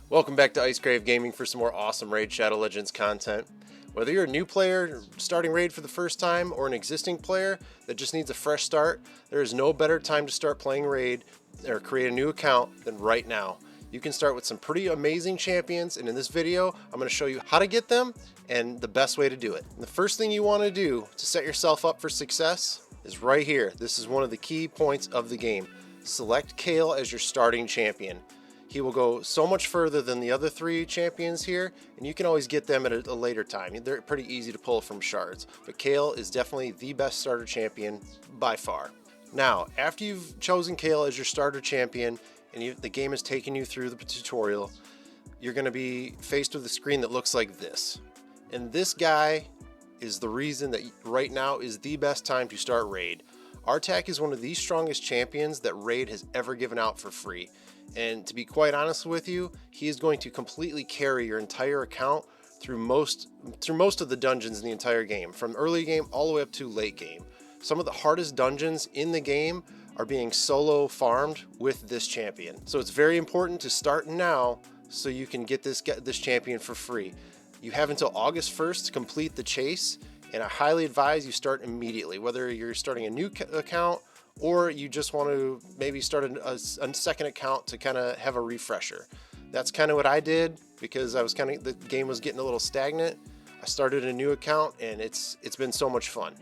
Welcome back to Ice Grave Gaming for some more awesome Raid Shadow Legends content. Whether you're a new player starting Raid for the first time or an existing player that just needs a fresh start, there is no better time to start playing Raid or create a new account than right now. You can start with some pretty amazing champions, and in this video I'm going to show you how to get them and the best way to do it. And the first thing you want to do to set yourself up for success is right here. This is one of the key points of the game. Select Kale as your starting champion. He will go so much further than the other three champions here, and you can always get them at a later time. They're pretty easy to pull from shards, but Kale is definitely the best starter champion by far. Now, after you've chosen Kale as your starter champion, and the game has taken you through the tutorial, you're going to be faced with a screen that looks like this. And this guy is the reason that right now is the best time to start Raid. Rtac is one of the strongest champions that Raid has ever given out for free. And to be quite honest with you, he is going to completely carry your entire account through most of the dungeons in the entire game, from early game all the way up to late game. Some of the hardest dungeons in the game are being solo farmed with this champion. So it's very important to start now so you can get this champion for free. You have until August 1st to complete the chase, and I highly advise you start immediately, whether you're starting a new account or you just want to maybe start a second account to kind of have a refresher. That's kind of what I did because the game was getting a little stagnant. I started a new account and it's been so much fun.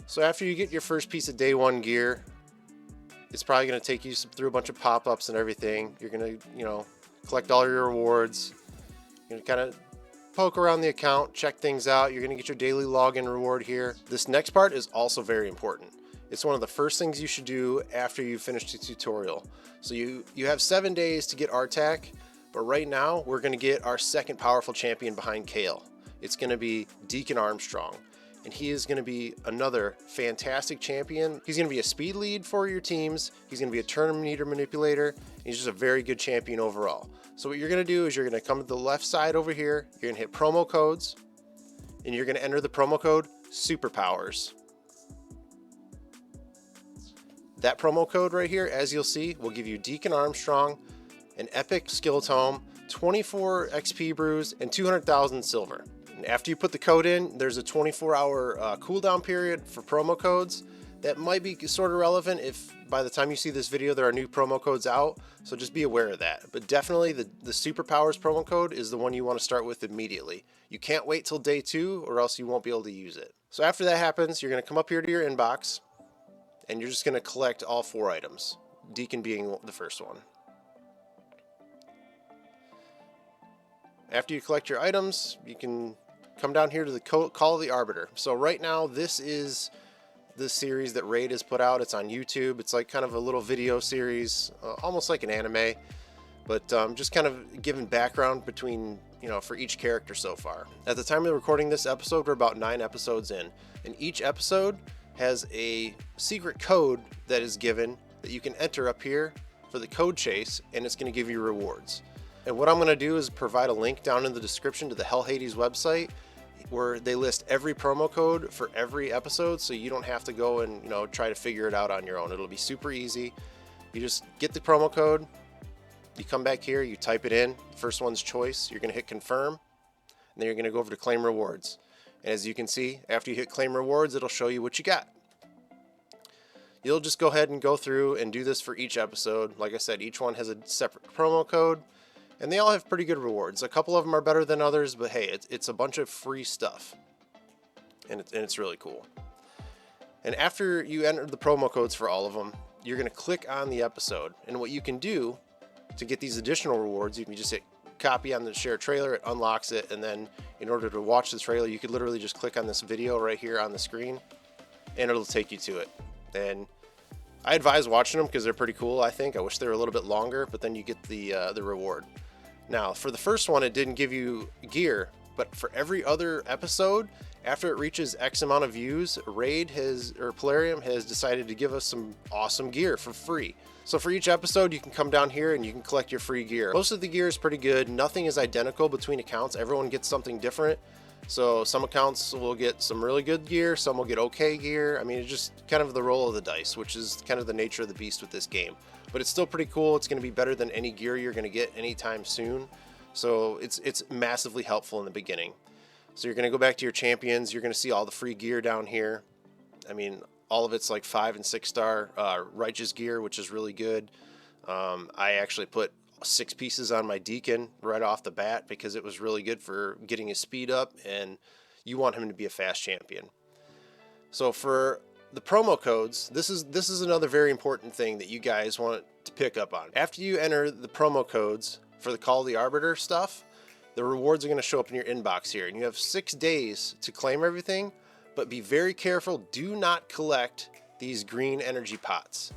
So after you get your first piece of day one gear, it's probably going to take you through a bunch of pop-ups and everything. You're going to, collect all your rewards. You're going to kind of poke around the account, check things out. You're going to get your daily login reward here. This next part is also very important. It's one of the first things you should do after you finish the tutorial. So you have 7 days to get Rtac, but right now we're going to get our second powerful champion behind Kale. It's going to be Deacon Armstrong, and he is going to be another fantastic champion. He's going to be a speed lead for your teams. He's going to be a turn meter manipulator. He's just a very good champion overall. So what you're going to do is you're going to come to the left side over here. You're going to hit promo codes, and you're going to enter the promo code Superpowers. That promo code right here, as you'll see, will give you Deacon Armstrong, an epic skill tome, 24 XP brews, and 200,000 silver. And after you put the code in, there's a 24-hour cooldown period for promo codes. That might be sort of relevant if by the time you see this video there are new promo codes out, so just be aware of that. But definitely the Superpowers promo code is the one you want to start with immediately. You can't wait till day 2 or else you won't be able to use it. So after that happens, you're going to come up here to your inbox, and you're just going to collect all 4 items, Deacon being the first one. After you collect your items, you can come down here to the Call of the Arbiter. So right now, this is the series that Raid has put out. It's on YouTube. It's like kind of a little video series, almost like an anime, but just kind of giving background between, for each character so far. At the time of recording this episode, we're about 9 episodes in, and each episode has a secret code that is given that you can enter up here for the code chase, and it's going to give you rewards. And what I'm going to do is provide a link down in the description to the Hell Hades website where they list every promo code for every episode, so you don't have to go and try to figure it out on your own. It'll be super easy. You just get the promo code, you come back here, you type it in, first one's choice, you're going to hit confirm, and then you're going to go over to claim rewards. And as you can see, after you hit claim rewards, it'll show you what you got. You'll just go ahead and go through and do this for each episode. Like I said, each one has a separate promo code, and they all have pretty good rewards. A couple of them are better than others, but hey, it's a bunch of free stuff, and it's really cool. And after you enter the promo codes for all of them, you're going to click on the episode. And what you can do to get these additional rewards, you can just hit copy on the share trailer, it unlocks it, and then in order to watch the trailer, you could literally just click on this video right here on the screen, and it'll take you to it. And I advise watching them because they're pretty cool, I think. I wish they were a little bit longer, but then you get the reward. Now, for the first one, it didn't give you gear, but for every other episode, after it reaches X amount of views, Plarium has decided to give us some awesome gear for free. So for each episode, you can come down here and you can collect your free gear. Most of the gear is pretty good. Nothing is identical between accounts. Everyone gets something different. So some accounts will get some really good gear, some will get okay gear. I mean, it's just kind of the roll of the dice, which is kind of the nature of the beast with this game. But it's still pretty cool. It's going to be better than any gear you're going to get anytime soon. So it's massively helpful in the beginning. So you're going to go back to your champions. You're going to see all the free gear down here. I mean, all of it's like 5 and 6 star righteous gear, which is really good. I actually put 6 pieces on my deacon right off the bat because it was really good for getting his speed up, and you want him to be a fast champion. So for the promo codes, this is another very important thing that you guys want to pick up on. After you enter the promo codes for the Call of the Arbiter stuff, the rewards are going to show up in your inbox here, and you have 6 days to claim everything, but be very careful. Do not collect these green energy pots.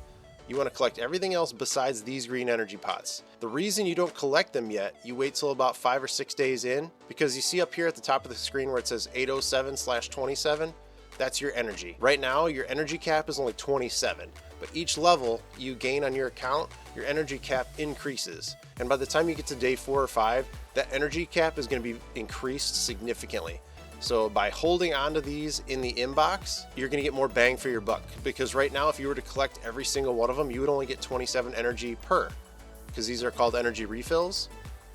You want to collect everything else besides these green energy pots. The reason you don't collect them yet, you wait till about 5 or 6 days in, because you see up here at the top of the screen where it says 807/27, that's your energy. Right now, your energy cap is only 27, but each level you gain on your account, your energy cap increases. And by the time you get to day 4 or 5, that energy cap is going to be increased significantly. So by holding onto these in the inbox, you're going to get more bang for your buck, because right now if you were to collect every single one of them, you would only get 27 energy per, because these are called energy refills.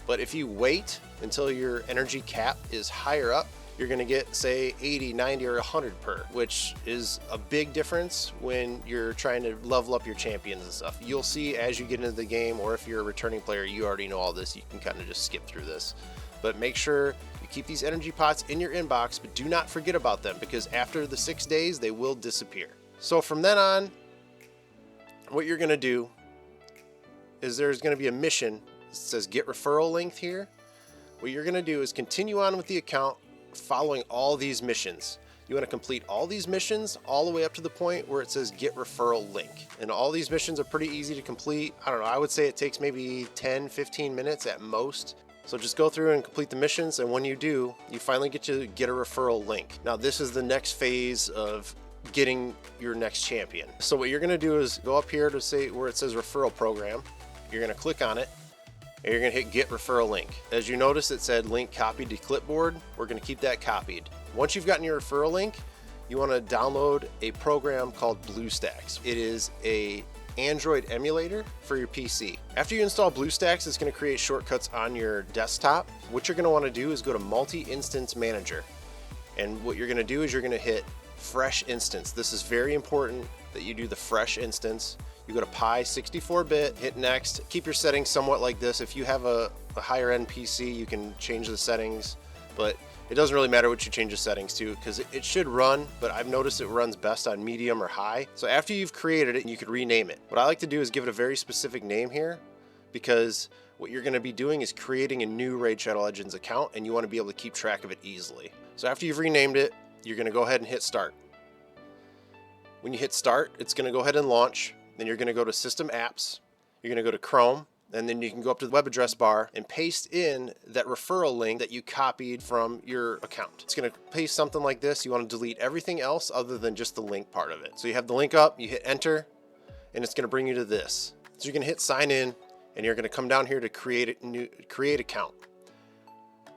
But if you wait until your energy cap is higher up, you're going to get, say, 80, 90, or 100 per, which is a big difference when you're trying to level up your champions and stuff. You'll see as you get into the game, or if you're a returning player, you already know all this, you can kind of just skip through this. But make sure you keep these energy pots in your inbox, but do not forget about them, because after the 6 days, they will disappear. So from then on, what you're going to do is there's going to be a mission. It says Get Referral Link here. What you're going to do is continue on with the account following all these missions. You want to complete all these missions all the way up to the point where it says Get Referral Link. And all these missions are pretty easy to complete. I don't know, I would say it takes maybe 10-15 minutes at most. So just go through and complete the missions, and when you do, you finally get to get a referral link. Now this is the next phase of getting your next champion. So what you're going to do is go up here to say where it says Referral Program. You're going to click on it, and you're going to hit Get Referral Link. As you notice, it said link copied to clipboard. We're going to keep that copied. Once you've gotten your referral link, you want to download a program called BlueStacks. It is a Android emulator for your PC. After you install BlueStacks, it's going to create shortcuts on your desktop. What you're going to want to do is go to Multi-Instance Manager. And what you're going to do is you're going to hit Fresh Instance. This is very important that you do the Fresh Instance. You go to Pi 64-bit, hit Next. Keep your settings somewhat like this. If you have a higher end PC, you can change the settings, but it doesn't really matter what you change the settings to, because it should run, but I've noticed it runs best on medium or high. So after you've created it, you could rename it. What I like to do is give it a very specific name here, because what you're going to be doing is creating a new Raid Shadow Legends account, and you want to be able to keep track of it easily. So after you've renamed it, you're going to go ahead and hit Start. When you hit Start, it's going to go ahead and launch. Then you're going to go to System Apps. You're going to go to Chrome. And then you can go up to the web address bar and paste in that referral link that you copied from your account. It's going to paste something like this. You want to delete everything else other than just the link part of it. So you have the link up, you hit enter, and it's going to bring you to this. So you're going to hit sign in, and you're going to come down here to create account.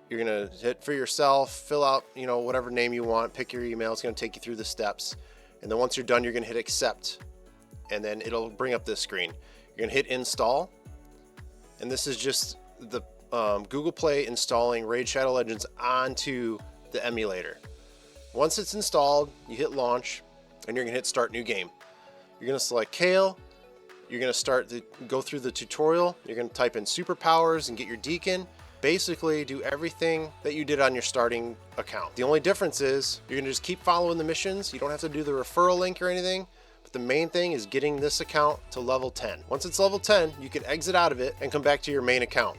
You're going to hit for yourself, fill out, whatever name you want, pick your email. It's going to take you through the steps. And then once you're done, you're going to hit accept, and then it'll bring up this screen. You're going to hit install. And this is just the Google Play installing Raid Shadow Legends onto the emulator. Once it's installed, you hit launch, and you're going to hit start new game. You're going to select Kale. You're going to go through the tutorial. You're going to type in superpowers and get your deacon. Basically do everything that you did on your starting account. The only difference is you're going to just keep following the missions. You don't have to do the referral link or anything. The main thing is getting this account to level 10. Once it's level 10, you can exit out of it and come back to your main account.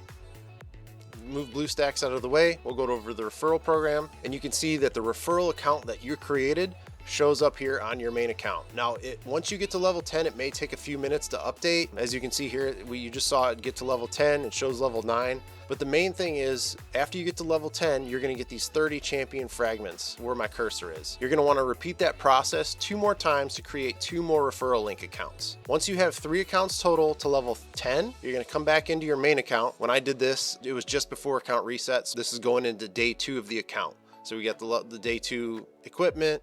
Move BlueStacks out of the way. We'll go over the referral program, and you can see that the referral account that you created shows up here on your main account. Now, once you get to level 10, it may take a few minutes to update. As you can see here, you just saw it get to level 10. It shows level 9. But the main thing is, after you get to level 10, you're going to get these 30 champion fragments where my cursor is. You're going to want to repeat that process 2 more times to create 2 more referral link accounts. Once you have 3 accounts total to level 10, you're going to come back into your main account. When I did this, it was just before account reset. So this is going into day 2 of the account. So we got the day 2 equipment.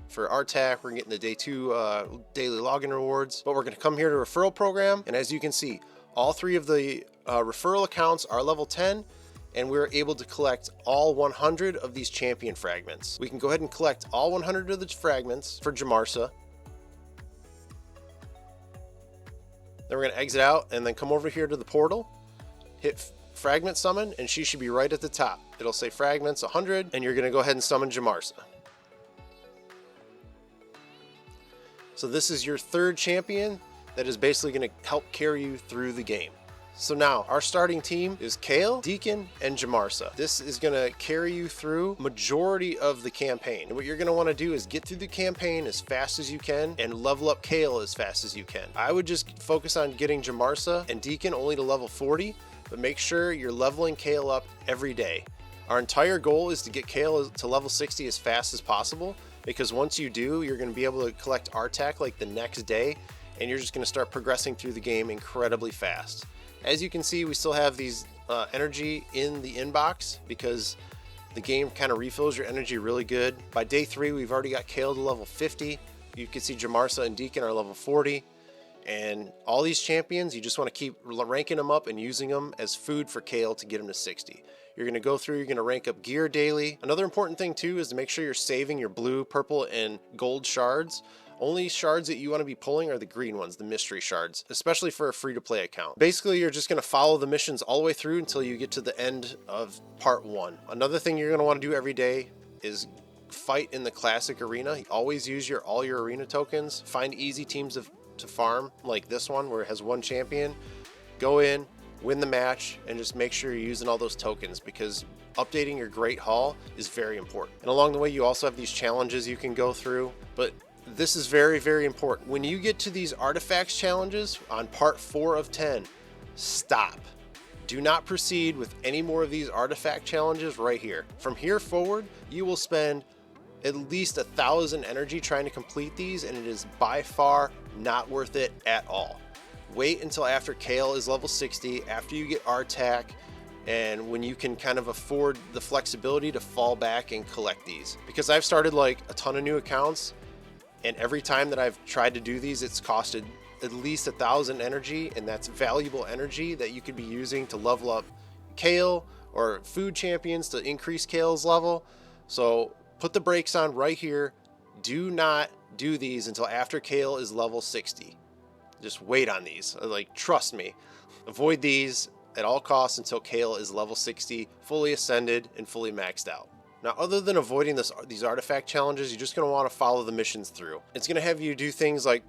For Rtac, we're getting the day 2 daily login rewards, but we're going to come here to referral program, and as you can see, all 3 of the referral accounts are level 10. and we're able to collect all 100 of these champion fragments. We can go ahead and collect all 100 of the fragments for Jamarsa. Then we're going to exit out and then come over here to the portal, hit fragment summon, and she should be right at the top. It'll say fragments 100, and you're going to go ahead and summon Jamarsa. So this is your third champion that is basically going to help carry you through the game. So now our starting team is Kayle, Deacon, and Jamarsa. This is going to carry you through majority of the campaign. And what you're going to want to do is get through the campaign as fast as you can and level up Kayle as fast as you can. I would just focus on getting Jamarsa and Deacon only to level 40, but make sure you're leveling Kayle up every day. Our entire goal is to get Kayle to level 60 as fast as possible, because once you do, you're going to be able to collect Rtac like the next day, and you're just going to start progressing through the game incredibly fast. As you can see, we still have these energy in the inbox because the game kind of refills your energy really good. By day 3, we've already got Kayle to level 50. You can see Jamarsa and Deacon are level 40. And all these champions, you just want to keep ranking them up and using them as food for Kayle to get them to 60. You're going to go through, you're going to rank up gear daily. Another important thing too is to make sure you're saving your blue, purple, and gold shards. Only shards that you want to be pulling are the green ones, the mystery shards, especially for a free-to-play account. Basically, you're just going to follow the missions all the way through until you get to the end of part 1. Another thing you're going to want to do every day is fight in the classic arena. Always use all your arena tokens. Find easy teams to farm, like this one where it has one champion. Go in, win the match, and just make sure you're using all those tokens, because updating your Great Hall is very important. And along the way, you also have these challenges you can go through, but this is very, very important. When you get to these artifacts challenges on part 4 of 10, stop. Do not proceed with any more of these artifact challenges right here. From here forward, you will spend at least 1,000 energy trying to complete these, and it is by far not worth it at all. Wait until after Kayle is level 60, after you get Rtac, and when you can kind of afford the flexibility to fall back and collect these. Because I've started like a ton of new accounts, and every time that I've tried to do these, it's costed at least 1,000 energy, and that's valuable energy that you could be using to level up Kayle or food champions to increase Kayle's level. So put the brakes on right here. Do not do these until after Kayle is level 60. Just wait on these. Like, trust me. Avoid these at all costs until Kayle is level 60, fully ascended and fully maxed out. Now, other than avoiding these artifact challenges, you're just going to want to follow the missions through. It's going to have you do things like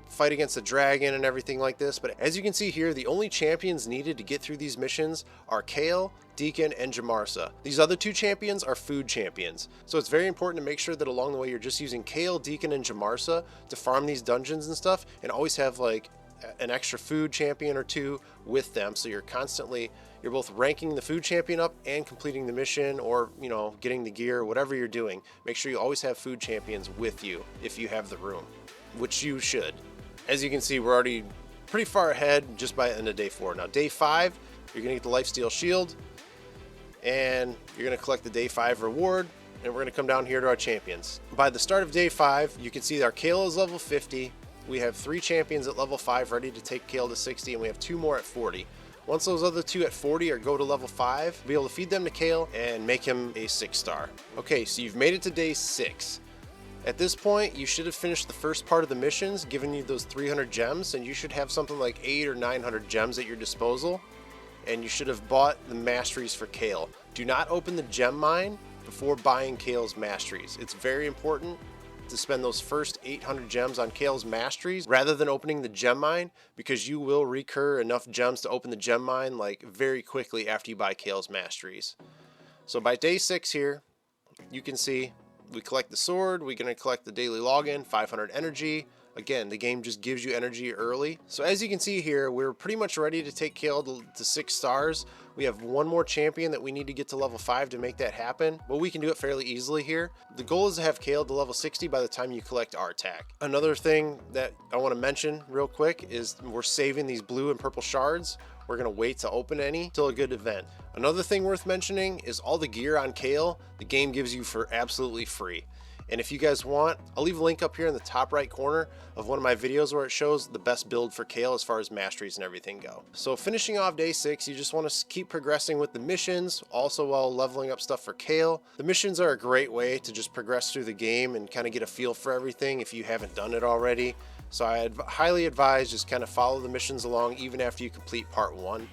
fight against the dragon and everything like this, but as you can see here, the only champions needed to get through these missions are Kayle, Deacon, and Jamarsa. These other 2 champions are food champions, so it's very important to make sure that along the way you're just using Kayle, Deacon, and Jamarsa to farm these dungeons and stuff, and always have like an extra food champion or 2 with them, so you're both ranking the food champion up and completing the mission, or getting the gear, whatever you're doing. Make sure you always have food champions with you if you have the room, which you should. As you can see, we're already pretty far ahead just by the end of day 4. Now day 5, you're gonna get the lifesteal shield, and you're gonna collect the day 5 reward, and we're gonna come down here to our champions. By the start of day 5, you can see that our Kayle is level 50. We have 3 champions at level 5 ready to take Kayle to 60, and we have 2 more at 40. Once those other 2 at 40 or go to level 5, we'll be able to feed them to Kayle and make him a 6-star. Okay, so you've made it to day 6. At this point, you should have finished the first part of the missions, giving you those 300 gems, and you should have something like 800 or 900 gems at your disposal, and you should have bought the masteries for Kayle. Do not open the gem mine before buying Kayle's masteries. It's very important to spend those first 800 gems on Kayle's masteries rather than opening the gem mine, because you will recur enough gems to open the gem mine like very quickly after you buy Kayle's masteries. So by day 6 here, you can see we collect the sword, we're going to collect the daily login, 500 energy. Again, the game just gives you energy early. So as you can see here, we're pretty much ready to take Kayle to 6 stars. We have 1 more champion that we need to get to level 5 to make that happen, but we can do it fairly easily here. The goal is to have Kayle to level 60 by the time you collect Rtac. Another thing that I want to mention real quick is we're saving these blue and purple shards. We're going to wait to open any till a good event. Another thing worth mentioning is all the gear on Kayle, the game gives you for absolutely free. And if you guys want, I'll leave a link up here in the top right corner of one of my videos where it shows the best build for Kale as far as masteries and everything go. So finishing off day 6, you just want to keep progressing with the missions, also while leveling up stuff for Kale. The missions are a great way to just progress through the game and kind of get a feel for everything if you haven't done it already. So I highly advise just kind of follow the missions along even after you complete part 1.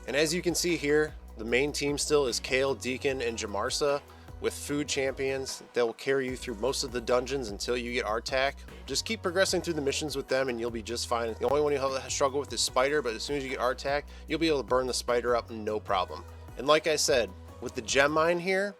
And as you can see here, the main team still is Kale, Deacon, and Jamarsa with food champions. They'll carry you through most of the dungeons until you get Rtac. Just keep progressing through the missions with them and you'll be just fine. The only one you'll have to struggle with is Spider, but as soon as you get Rtac, you'll be able to burn the Spider up no problem. And like I said, with the gem mine here,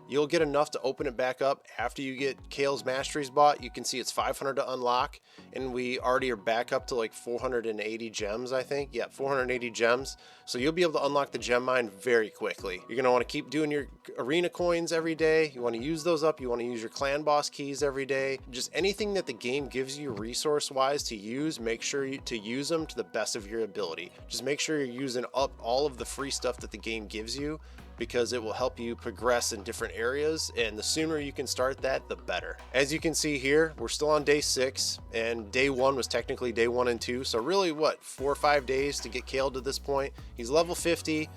you'll get enough to open it back up after you get Kale's masteries bought. You can see it's 500 to unlock, and we already are back up to like 480 gems, I think. Yeah, 480 gems. So you'll be able to unlock the gem mine very quickly. You're gonna want to keep doing your arena coins every day. You want to use those up. You want to use your clan boss keys every day. Just anything that the game gives you resource-wise to use, make sure to use them to the best of your ability. Just make sure you're using up all of the free stuff that the game gives you, because it will help you progress in different areas, and the sooner you can start that, the better. As you can see here, we're still on day 6, and day 1 was technically day 1 and 2, so really what, 4 or 5 days to get Kale to this point. He's level 50,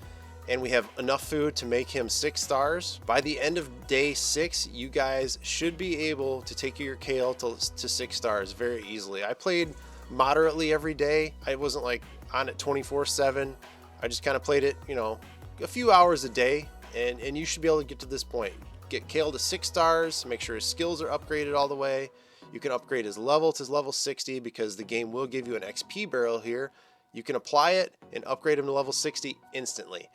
and we have enough food to make him 6 stars. By the end of day 6, you guys should be able to take your Kale to 6 stars very easily. I played moderately every day. I wasn't like on it 24/7. I just kind of played it, you know, a few hours a day, and you should be able to get to this point. Get Kale to 6 stars, make sure his skills are upgraded all the way. You can upgrade his level to level 60 because the game will give you an XP barrel here. You can apply it and upgrade him to level 60 instantly.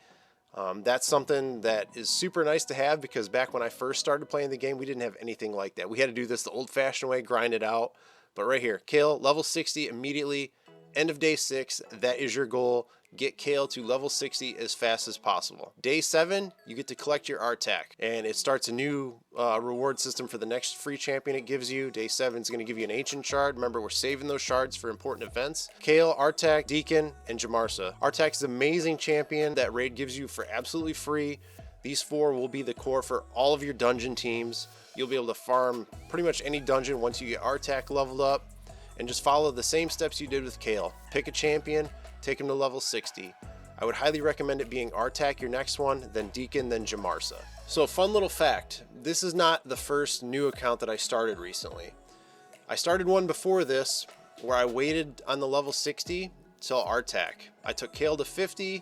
That's something that is super nice to have, because back when I first started playing the game, we didn't have anything like that. We had to do this the old-fashioned way, grind it out. But right here, Kale, level 60 immediately, end of day 6, that is your goal. Get Kale to level 60 as fast as possible. Day 7, you get to collect your Rtac, and it starts a new reward system for the next free champion it gives you. Day 7 is going to give you an ancient shard. Remember, we're saving those shards for important events. Kale, Rtac, Deacon, and Jamarsa. Rtac is an amazing champion that raid gives you for absolutely free. These 4 will be the core for all of your dungeon teams. You'll be able to farm pretty much any dungeon once you get Rtac leveled up, and just follow the same steps you did with Kale. Pick a champion, take him to level 60. I would highly recommend it being Rtac your next one, then Deacon, then Jamarsa. So a fun little fact, this is not the first new account that I started recently. I started one before this where I waited on the level 60 till Rtac. I took Kale to 50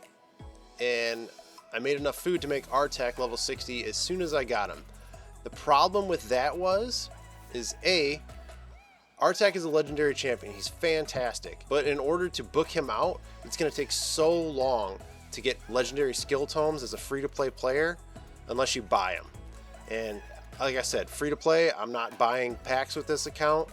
and I made enough food to make Rtac level 60 as soon as I got him. The problem with that is A, Rtac is a legendary champion. He's fantastic. But in order to book him out, it's going to take so long to get legendary skill tomes as a free-to-play player unless you buy them. And like I said, free-to-play, I'm not buying packs with this account.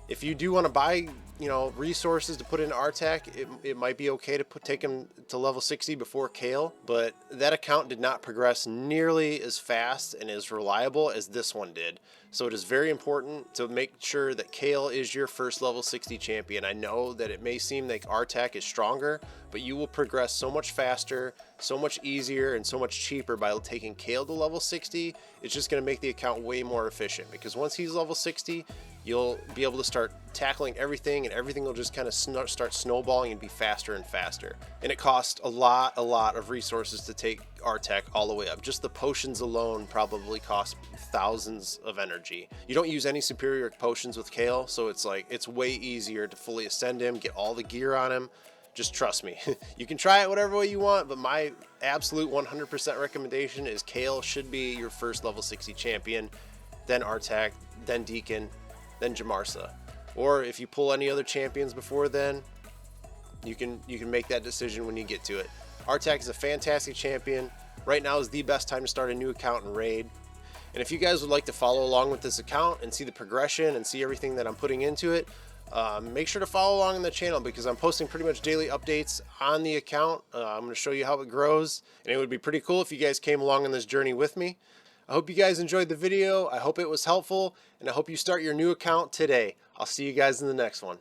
If you do want to buy, you know, resources to put in Rtac, it might be okay to take him to level 60 before Kale, but that account did not progress nearly as fast and as reliable as this one did. So it is very important to make sure that Kale is your first level 60 champion. I know that it may seem like Rtac is stronger, but you will progress so much faster, so much easier, and so much cheaper by taking Kale to level 60. It's just going to make the account way more efficient, because once he's level 60, you'll be able to start tackling everything, and everything will just kind of start snowballing and be faster and faster. And it costs a lot of resources to take Rtac all the way up. Just the potions alone probably cost thousands of energy. You don't use any superior potions with Kale, so it's way easier to fully ascend him, get all the gear on him. Just trust me. You can try it whatever way you want, but my absolute 100% recommendation is Kale should be your first level 60 champion, then Rtac, then Deacon, then Jamarsa. Or if you pull any other champions before then, you can make that decision when you get to it. Rtac is a fantastic champion. Right now is the best time to start a new account in Raid. And if you guys would like to follow along with this account and see the progression and see everything that I'm putting into it, make sure to follow along on the channel, because I'm posting pretty much daily updates on the account. I'm going to show you how it grows, and it would be pretty cool if you guys came along on this journey with me. I hope you guys enjoyed the video. I hope it was helpful, and I hope you start your new account today. I'll see you guys in the next one.